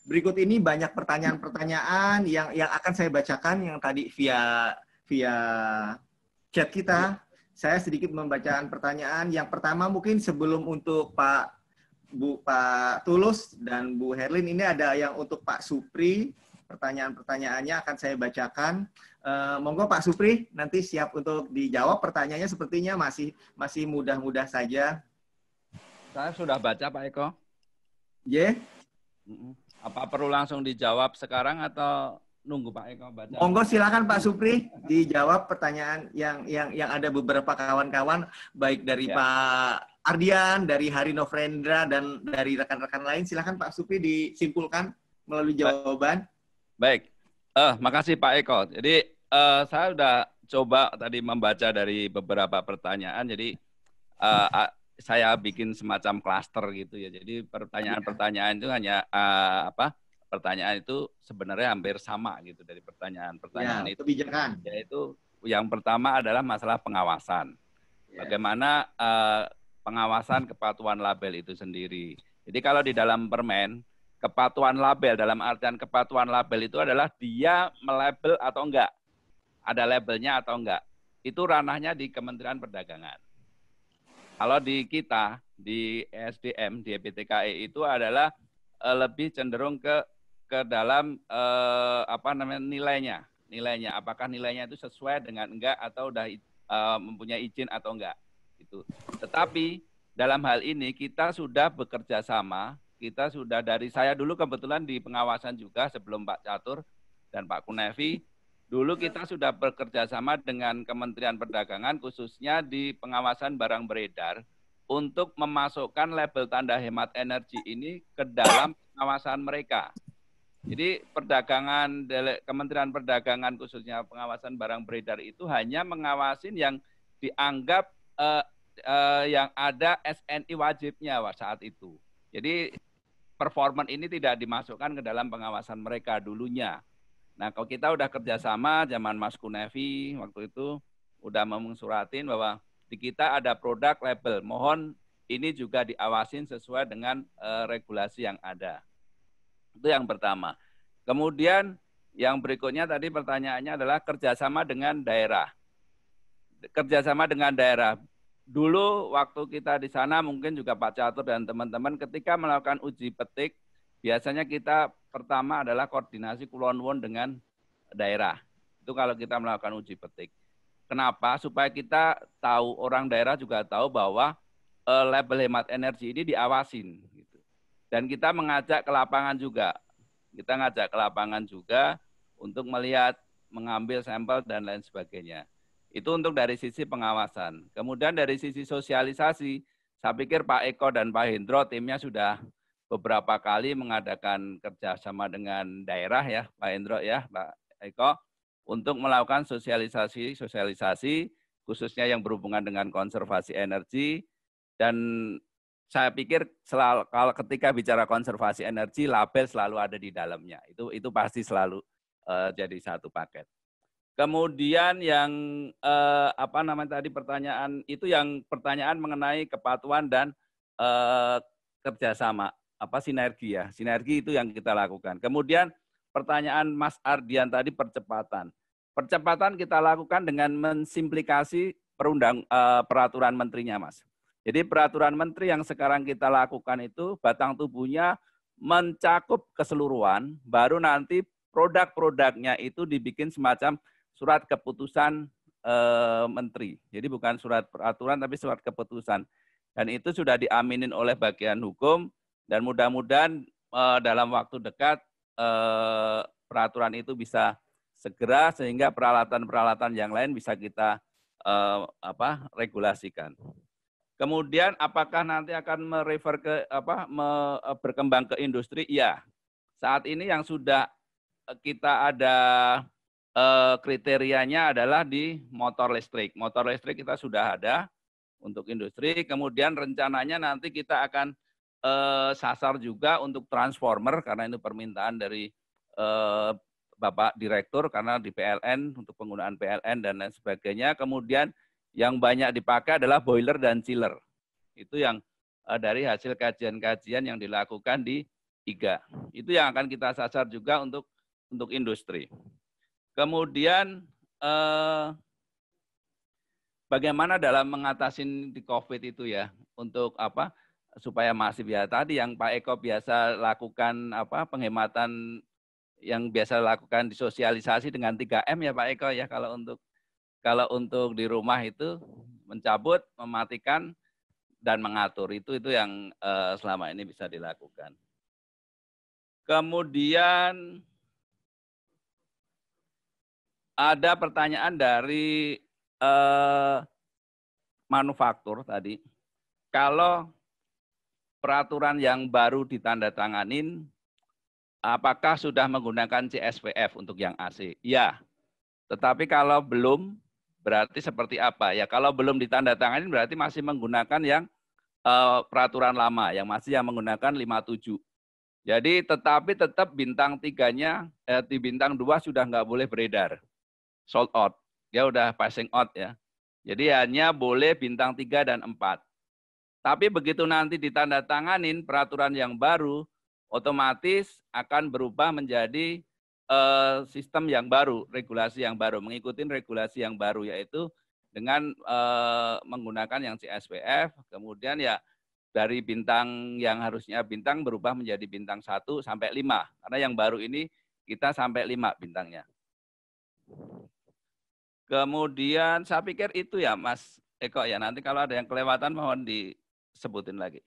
berikut ini banyak pertanyaan-pertanyaan yang akan saya bacakan yang tadi via chat kita. Saya sedikit membacakan pertanyaan. Yang pertama mungkin sebelum untuk Pak Tulus dan Bu Herlin, ini ada yang untuk Pak Supri. Pertanyaan-pertanyaannya akan saya bacakan. Monggo Pak Supri, nanti siap untuk dijawab. Pertanyaannya sepertinya masih mudah-mudah saja. Saya sudah baca Pak Eko. Yeah. Apa perlu langsung dijawab sekarang atau nunggu Pak Eko baca? Monggo silakan Pak Supri dijawab pertanyaan yang ada beberapa kawan-kawan baik dari Pak Ardian, dari Hari Novendra dan dari rekan-rekan lain. Silakan Pak Supri disimpulkan melalui jawaban. Baik. Makasih Pak Eko. Jadi saya sudah coba tadi membaca dari beberapa pertanyaan. Jadi saya bikin semacam klaster gitu ya. Jadi pertanyaan-pertanyaan itu hanya pertanyaan itu sebenarnya hampir sama gitu dari pertanyaan-pertanyaan itu. Kebijakan. Yaitu yang pertama adalah masalah pengawasan. Bagaimana pengawasan kepatuhan label itu sendiri. Jadi kalau di dalam permen, kepatuhan label dalam artian kepatuhan label itu adalah dia melabel atau enggak. Ada labelnya atau enggak. Itu ranahnya di Kementerian Perdagangan. Kalau di kita, di ESDM, di EPTKE itu adalah lebih cenderung ke dalam nilainya. Apakah nilainya itu sesuai dengan enggak atau udah mempunyai izin atau enggak. Itu. Tetapi dalam hal ini kita sudah bekerja sama, kita sudah dari saya dulu kebetulan di pengawasan juga sebelum Pak Catur dan Pak Kunevi, dulu kita sudah bekerja sama dengan Kementerian Perdagangan khususnya di pengawasan barang beredar untuk memasukkan label tanda hemat energi ini ke dalam pengawasan mereka. Jadi Kementerian Perdagangan khususnya pengawasan barang beredar itu hanya mengawasin yang dianggap yang ada SNI wajibnya saat itu. Jadi performan ini tidak dimasukkan ke dalam pengawasan mereka dulunya. Nah, kalau kita udah kerjasama zaman Mas Kunevi waktu itu udah mensuratin bahwa di kita ada produk label. Mohon ini juga diawasin sesuai dengan regulasi yang ada. Itu yang pertama. Kemudian yang berikutnya tadi pertanyaannya adalah kerjasama dengan daerah. Kerjasama dengan daerah. Dulu waktu kita di sana mungkin juga Pak Catur dan teman-teman ketika melakukan uji petik, biasanya kita pertama adalah koordinasi kulon-won dengan daerah. Itu kalau kita melakukan uji petik. Kenapa? Supaya kita tahu, orang daerah juga tahu bahwa label hemat energi ini diawasin. Gitu. Dan kita mengajak ke lapangan juga. Kita ngajak ke lapangan juga untuk melihat, mengambil sampel dan lain sebagainya. Itu untuk dari sisi pengawasan. Kemudian dari sisi sosialisasi, saya pikir Pak Eko dan Pak Hendro timnya sudah beberapa kali mengadakan kerjasama dengan daerah ya, Pak Hendro ya, Pak Eko, untuk melakukan sosialisasi khususnya yang berhubungan dengan konservasi energi. Dan saya pikir kalau ketika bicara konservasi energi, label selalu ada di dalamnya. Itu pasti selalu jadi satu paket. Kemudian yang tadi pertanyaan itu yang pertanyaan mengenai kepatuhan dan kerjasama sinergi ya, sinergi itu yang kita lakukan. Kemudian pertanyaan Mas Ardian tadi percepatan kita lakukan dengan mensimplikasi peraturan menterinya Mas. Jadi peraturan menteri yang sekarang kita lakukan itu batang tubuhnya mencakup keseluruhan, baru nanti produk-produknya itu dibikin semacam surat keputusan menteri. Jadi bukan surat peraturan tapi surat keputusan. Dan itu sudah diaminin oleh bagian hukum dan mudah-mudahan dalam waktu dekat peraturan itu bisa segera sehingga peralatan-peralatan yang lain bisa kita regulasikan. Kemudian apakah nanti akan berkembang ke industri? Iya. Saat ini yang sudah kita ada kriterianya adalah di motor listrik. Motor listrik kita sudah ada untuk industri. Kemudian rencananya nanti kita akan sasar juga untuk transformer karena itu permintaan dari Bapak Direktur karena di PLN untuk penggunaan PLN dan lain sebagainya. Kemudian yang banyak dipakai adalah boiler dan chiller. Itu yang dari hasil kajian-kajian yang dilakukan di IGA. Itu yang akan kita sasar juga untuk industri. Kemudian bagaimana dalam mengatasi di COVID itu ya, untuk apa supaya masif ya. Tadi yang Pak Eko biasa lakukan apa penghematan yang biasa lakukan disosialisasi dengan 3M ya Pak Eko ya, kalau untuk di rumah itu mencabut, mematikan dan mengatur itu yang selama ini bisa dilakukan. Kemudian ada pertanyaan dari manufaktur tadi. Kalau peraturan yang baru ditandatanganin, apakah sudah menggunakan CSPF untuk yang AC? Ya, tetapi kalau belum, berarti seperti apa? Ya, kalau belum ditandatanganin berarti masih menggunakan yang peraturan lama, yang menggunakan 57. Jadi tetapi tetap bintang 3-nya, di bintang 2 sudah nggak boleh beredar. Sold out. Dia udah passing out ya. Jadi hanya boleh bintang 3 dan 4. Tapi begitu nanti ditandatanganin peraturan yang baru, otomatis akan berubah menjadi sistem yang baru, regulasi yang baru, mengikuti regulasi yang baru, yaitu dengan menggunakan yang CSPF, kemudian ya dari bintang yang harusnya bintang berubah menjadi bintang 1 sampai 5. Karena yang baru ini kita sampai 5 bintangnya. Kemudian saya pikir itu ya Mas Eko ya, nanti kalau ada yang kelewatan mohon disebutin lagi.